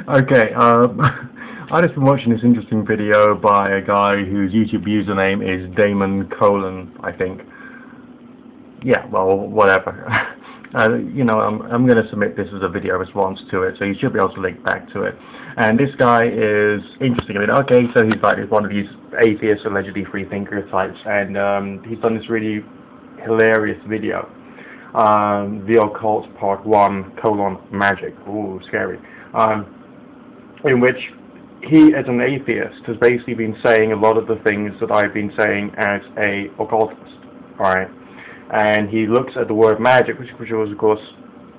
Okay, I just been watching this interesting video by a guy whose YouTube username is Deamon : I think. Yeah, well, whatever. I'm going to submit this as a video response to it, so you should be able to link back to it. And this guy is interesting. I mean, okay, so he's like one of these atheist, allegedly free thinker types, and he's done this really hilarious video. The Occult Part 1, Magick. Ooh, scary. In which he, as an atheist, has basically been saying a lot of the things that I've been saying as a occultist. Alright? And he looks at the word magic, which was, of course,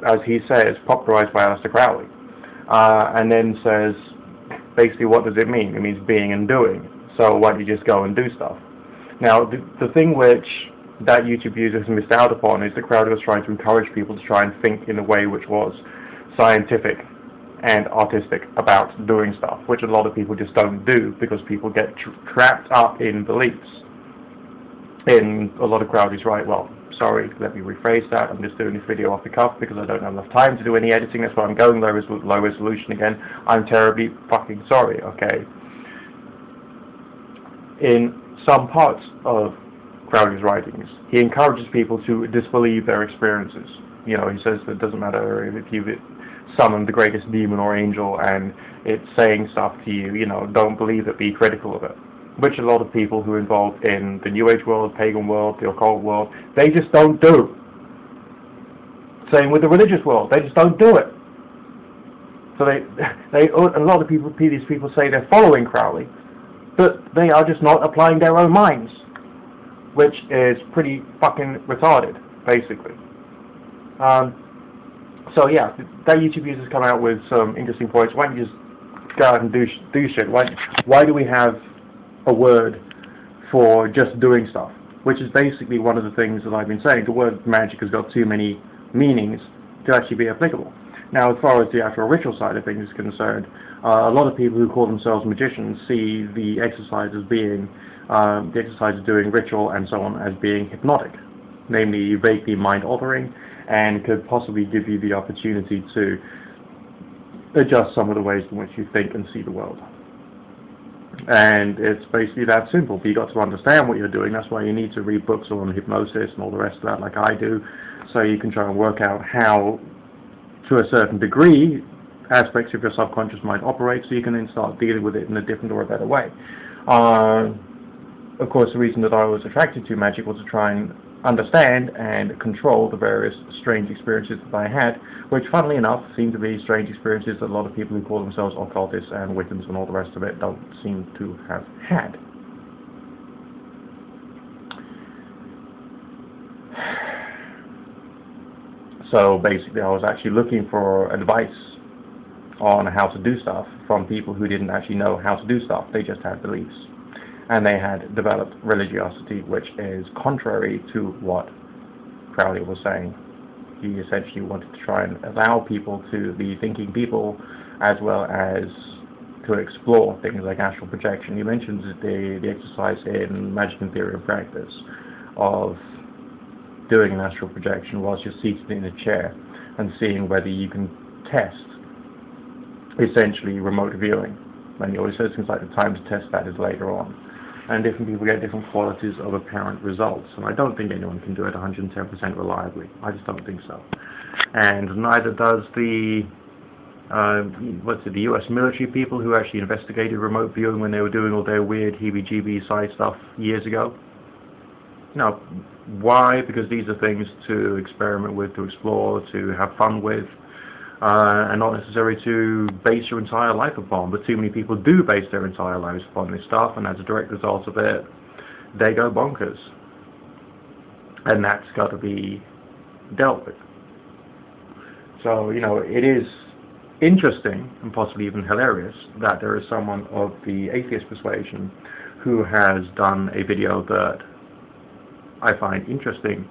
as he says, popularized by Aleister Crowley. And then says, basically, what does it mean? It means being and doing. So why don't you just go and do stuff? Now, the thing which that YouTube user has missed out upon is that Crowley was trying to encourage people to try and think in a way which was scientific and artistic about doing stuff, which a lot of people just don't do because people get trapped up in beliefs. In a lot of Crowley's right, well, sorry, let me rephrase that. I'm just doing this video off the cuff because I don't have enough time to do any editing. That's why I'm going low resolution again. I'm terribly fucking sorry, okay? In some parts of Crowley's writings, he encourages people to disbelieve their experiences. You know, he says that it doesn't matter if you've summoned the greatest demon or angel and it's saying stuff to you, you know, don't believe it, be critical of it. Which a lot of people who are involved in the New Age world, pagan world, the occult world, they just don't do. Same with the religious world, they just don't do it. So a lot of people, these people say they're following Crowley, but they are just not applying their own minds, which is pretty fucking retarded, basically. So yeah, that YouTube user's come out with some interesting points. Why don't you just go out and do shit? Why do we have a word for just doing stuff? Which is basically one of the things that I've been saying. The word magic has got too many meanings to actually be applicable. Now, as far as the actual ritual side of things is concerned, a lot of people who call themselves magicians see the exercise as being the exercise of doing ritual and so on as being hypnotic, namely vaguely mind-altering, and could possibly give you the opportunity to adjust some of the ways in which you think and see the world. And it's basically that simple. But you've got to understand what you're doing. That's why you need to read books on hypnosis and all the rest of that, like I do, so you can try and work out how, to a certain degree, aspects of your subconscious mind operate, so you can then start dealing with it in a different or a better way. Of course, the reason that I was attracted to magic was to try and understand and control the various strange experiences that I had, which, funnily enough, seem to be strange experiences that a lot of people who call themselves occultists and Wiccans and all the rest of it don't seem to have had. So basically, I was actually looking for advice on how to do stuff from people who didn't actually know how to do stuff. They just had beliefs. And they had developed religiosity, which is contrary to what Crowley was saying. He essentially wanted to try and allow people to be thinking people, as well as to explore things like astral projection. He mentions the exercise in Magic and Theory of Practice of doing an astral projection whilst you're seated in a chair and seeing whether you can test essentially remote viewing. And he always says things like the time to test that is later on. And different people get different qualities of apparent results. And I don't think anyone can do it 110% reliably. I just don't think so. And neither does the the US military people who actually investigated remote viewing when they were doing all their weird heebie-jeebie side stuff years ago. Now, why? Because these are things to experiment with, to explore, to have fun with, and not necessarily to base your entire life upon. But too many people do base their entire lives upon this stuff, and as a direct result of it, they go bonkers. And that's got to be dealt with. So, you know, it is interesting, and possibly even hilarious, that there is someone of the atheist persuasion who has done a video that I find interesting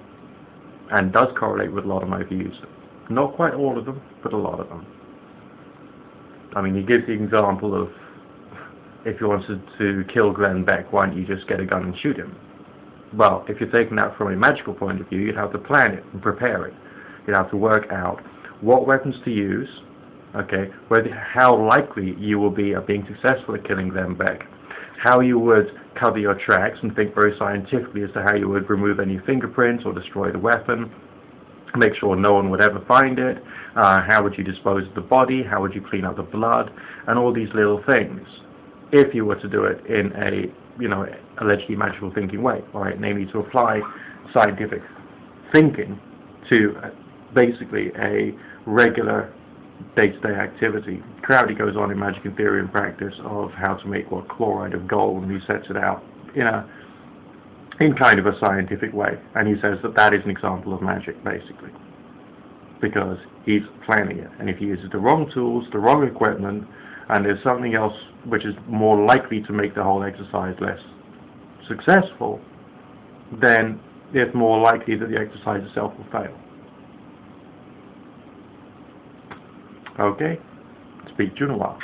and does correlate with a lot of my views. Not quite all of them, but a lot of them. I mean, he gives the example of, if you wanted to kill Glenn Beck, why don't you just get a gun and shoot him? Well, if you're taking that from a magical point of view, you'd have to plan it and prepare it. You'd have to work out what weapons to use, Okay, how likely you will be of being successful at killing them back, how you would cover your tracks and think very scientifically as to how you would remove any fingerprints or destroy the weapon, make sure no one would ever find it, how would you dispose of the body, how would you clean up the blood, and all these little things, if you were to do it in a, allegedly magical thinking way, alright, namely to apply scientific thinking to basically a regular day-to-day activity. Crowley goes on in Magic and Theory and Practice of how to make chloride of gold, and he sets it out in kind of a scientific way, and he says that is an example of magic, basically, because he's planning it, and if he uses the wrong tools, the wrong equipment, and there's something else which is more likely to make the whole exercise less successful, then it's more likely that the exercise itself will fail. Okay, speak to you in a while.